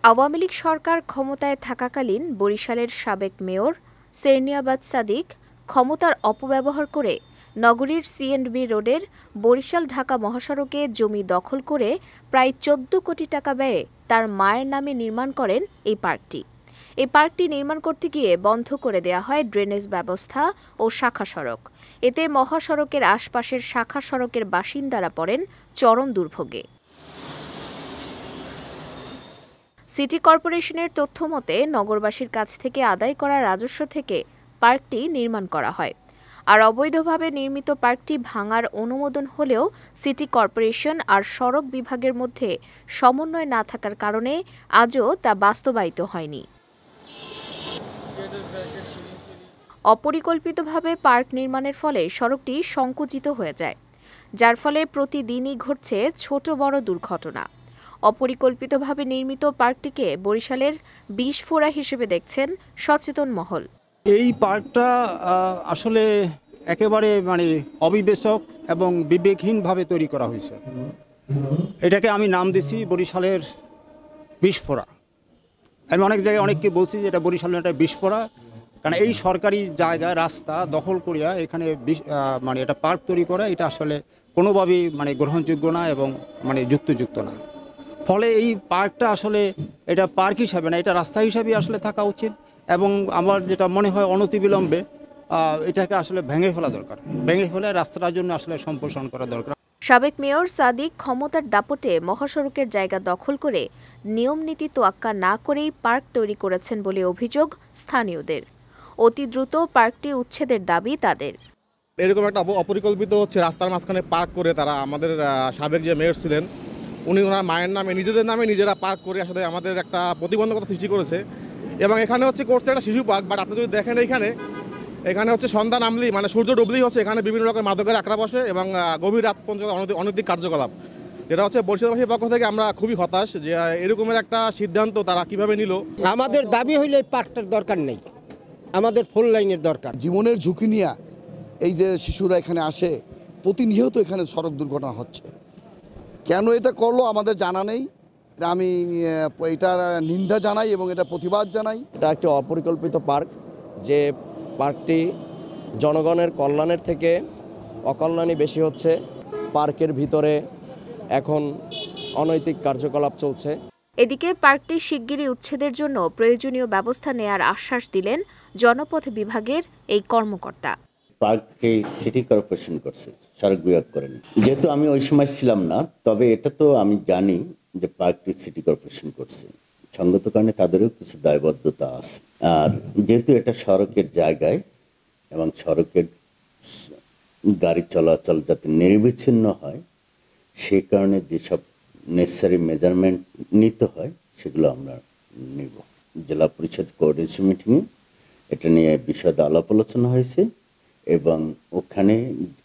আওয়ামী লীগ সরকার ক্ষমতায় থাকাকালীন বরিশালের সাবেক মেয়র সেরনিয়াবাত সাদিক ক্ষমতার অপব্যবহার করে নগরীর সিএন্ডবি রোডের বরিশাল-ঢাকা মহাসড়কে জমি দখল করে প্রায় ১৪ কোটি টাকা ব্যয়ে তার মায়ের নামে নির্মাণ করেন এই পার্কটি। এই পার্কটি নির্মাণ করতে গিয়ে বন্ধ করে দেয়া হয় ড্রেনেজ ব্যবস্থা ও শাখা সড়ক। এতে মহাসড়কের আশপাশের শাখা সড়কের বাসিন্দারা পড়েন চরম দুর্ভোগে। সিটি কর্পোরেশনের তথ্যমতে নগরবাসীর কাছ থেকে আদায় করা রাজস্ব থেকে পার্কটি নির্মাণ করা হয়। আর অবৈধভাবে নির্মিত পার্কটি ভাঙার অনুমোদন হলেও সিটি কর্পোরেশন আর সড়ক বিভাগের মধ্যে সমন্বয় না থাকার কারণে আজও তা বাস্তবায়িত হয়নি। অপরিকল্পিতভাবে পার্ক নির্মাণের ফলে সড়কটি সংকুচিত হয়ে যায়, যার ফলে প্রতিদিনই ঘটছে ছোট বড় দুর্ঘটনা। অপরিকল্পিতভাবে নির্মিত পার্কটিকে বরিশালের বিষফোঁড়া হিসেবে দেখছেন সচেতন মহল। এই পার্কটা আসলে একেবারে অবিবেচক এবং বিবেকহীনভাবে তৈরি করা হয়েছে। এটাকে আমি নাম দিছি বরিশালের বিষফোঁড়া। আমি অনেক জায়গায় অনেককে বলছি যে এটা বরিশালের একটা বিষফোঁড়া, কারণ এই সরকারি জায়গায় রাস্তা দখল করিয়া এখানে এটা পার্ক তৈরি করা, এটা আসলে কোনোভাবেই গ্রহণযোগ্য না এবং যুক্তিযুক্ত না। ফলে এই পার্কটা আসলে এটা পার্ক হিসাবে না, এটা রাস্তা হিসাবেই আসলে থাকা উচিত এবং আমার যেটা মনে হয় অনতিবিলম্বে এটাকে আসলে ভেঙে ফেলা দরকার। ভেঙে ফেলে রাস্তাটার জন্য আসলে সম্প্রসারণ করা দরকার। সাবেক মেয়র সাদিক ক্ষমতার দাপটে মহাসড়কের জায়গা দখল করে নিয়মনীতি তোয়াক্কা না করেই পার্ক তৈরি করেছেন বলে অভিযোগ স্থানীয়দের। অতি দ্রুত পার্কটি উচ্ছেদের দাবি তাদের। এরকম একটা অপরিকল্পিত রাস্তার মাঝখানে পার্ক করে তারা আমাদের সাবেক যে মেয়র ছিলেন উনি ওনার মায়ের নামে নিজেদের নামে নিজেরা পার্ক করে আসলে আমাদের একটা প্রতিবন্ধকতা সৃষ্টি করেছে। এবং এখানে করছে একটা শিশু পার্ক, বাট আপনি যদি দেখেন এখানে সন্ধ্যা নামলেই সূর্য ডুবলেই এখানে বিভিন্ন রকমের মাদকের আখড়া বসে এবং গভীর রাত পর্যন্ত অনৈতিক কার্যকলাপ, যেটা বরিশালবাসীর পক্ষ থেকে আমরা খুবই হতাশ যে এরকমের একটা সিদ্ধান্ত তারা কিভাবে নিল। আমাদের দাবি হইলে পার্কটার দরকার নেই, আমাদের ফুল লাইনের দরকার। জীবনের ঝুঁকি নিয়ে এই যে শিশুরা এখানে আসে, প্রতিনিয়ত এখানে সড়ক দুর্ঘটনা হচ্ছে। কেন এটা করলো আমাদের জানা নেই। আমি এটার নিন্দা জানাই এবং এটা প্রতিবাদ জানাই। এটা একটি অপরিকল্পিত পার্ক, যে পার্কটি জনগণের কল্যাণের থেকে অকল্যাণই বেশি হচ্ছে। পার্কের ভিতরে এখন অনৈতিক কার্যকলাপ চলছে। এদিকে পার্কটি শিগগিরই উচ্ছেদের জন্য প্রয়োজনীয় ব্যবস্থা নেয়ার আশ্বাস দিলেন জনপথ বিভাগের এই কর্মকর্তা। পার্কটি সিটি কর্পোরেশন করছে, সড়ক বিভাগ করেনি। যেহেতু আমি ওই সময় ছিলাম না, তবে এটা তো আমি জানি যে পার্কটি সিটি কর্পোরেশন করছে। সঙ্গত কারণে তাদেরও কিছু দায়বদ্ধতা আছে। আর যেহেতু এটা সড়কের জায়গায় এবং সড়কের গাড়ি চলাচল যাতে নিরবিচ্ছিন্ন হয়, সে কারণে যেসব নেসেসারি মেজারমেন্ট নিতে হয় সেগুলো আমরা নেব। জেলা পরিষদ কোঅর্ডিনেশন মিটিংয়ে এটা নিয়ে বিশদ আলাপ আলোচনা হয়েছে এবং ওখানে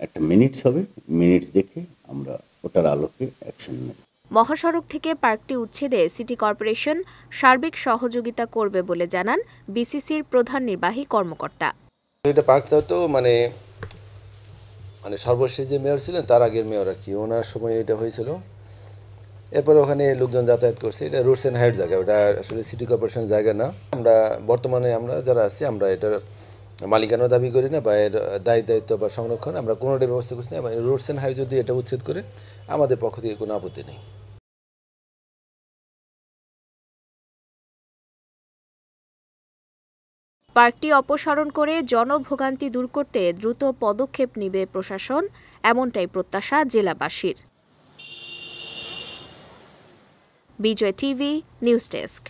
একটা মিনিটস হবে, মিনিটস দেখে আমরা ওটার আলোকে অ্যাকশন নেব। মহাসড়ক থেকে পার্কটি উচ্ছেদে সিটি কর্পোরেশন সার্বিক সহযোগিতা করবে বলে জানান বিসিসির প্রধান নির্বাহী কর্মকর্তা। এটা পার্কটা তো সর্বশেষ যে মেয়র ছিলেন তার আগের মেয়র ওনার সময় এটা হয়েছিল। এরপরে ওখানে লোকজন যাতায়াত করছে। এটা রুটস অ্যান্ড হাইট জায়গা, ওটা আসলে সিটি কর্পোরেশনের জায়গা না। বর্তমানে আমরা যারা আছি আমরা এটার মালিকানা দাবি করি না বা এর দায়িত্ব বা সংরক্ষণ আমরা কোনোটাই ব্যবস্থা করছি না। রুটস অ্যান্ড হাইট যদি এটা উচ্ছেদ করে আমাদের পক্ষ থেকে কোনো আপত্তি নেই। পার্কটি অপসারণ করে জনভোগান্তি দূর করতে দ্রুত পদক্ষেপ নেবে প্রশাসন, এমনটাই প্রত্যাশা জেলাবাসীর। বিজয় টিভি নিউজ ডেস্ক।